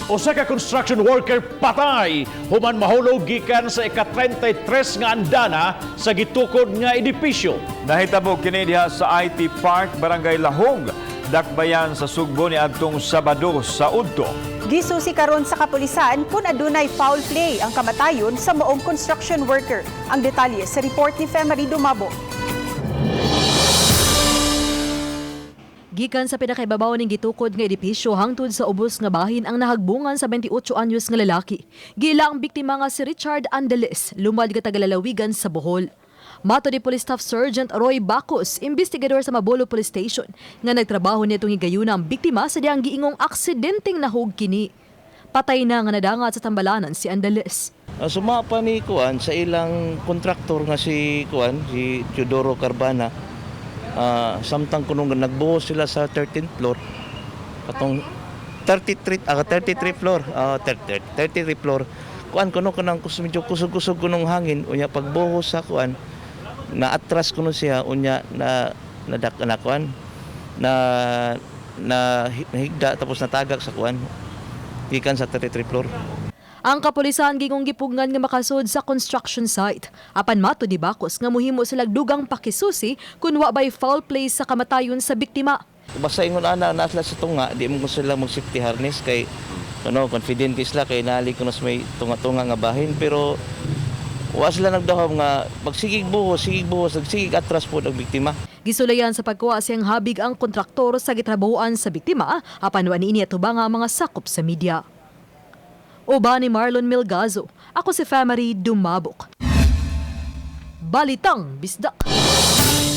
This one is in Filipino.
Usa ka construction worker patay human mahulog gikan sa ika-33 nga andana sa gitukod nga edipisyo. Nahitabo kini diha sa IT Park, Barangay Lahong, Dakbayan sa Sugbo ni adtong Sabado sa Udto. Gisusi karon sa kapulisan kung adunay foul play ang kamatayon sa moong construction worker. Ang detalye sa report ni Femari Dumabo. Gikan sa pinakaibabaw ning gitukod nga edipisyo hangtod sa ubos nga bahin ang nahagbungan sa 28 anyos nga lalaki. Gila ang biktima nga si Richard Andeles, lumad nga tagalalawigan sa Bohol. Mato ni Police Staff Sergeant Roy Bacos, investigador sa Mabolo Police Station, nga nagtrabaho nitong higayuna ang biktima sa diyang giingong aksidenteng nahog kini. Patay na nga nadangat sa tambalanan si Andeles. Sumapa ni Kuan sa ilang kontraktor nga si Teodoro Carbana. Samtang kunong nagbuhos sila sa 13th floor. Katong 33 floor, 33 floor. Kuan kuno kanang medyo kusog-kusog kunong hangin unya pagbuhos sa kuan na-atras kuno siya unya na kuan na higda tapos natagak sa kuan gikan sa 33 floor. Ang kapulisan gingong gipugngan nga makasud sa construction site. Apan mato di Bacos nga muhimo sila dugang pakisusi kun wa bay foul play sa kamatayon sa biktima. Basta ingon ana na sila sa tunga, di mo sila mag safety harness kay confident sila kay nali kuno sa may tunga-tunga nga bahin pero wa sila nagdahom nga magsigig buhos, nagsigig atras po ang biktima. Gisulayan sa pagkuha siyang habig ang kontraktor sa gitrabahoan sa biktima apan wa niini atubang nga mga sakop sa media. Uba ni Marlon Milgazo, ako si Femari Dumabok. Balitang Bisdak.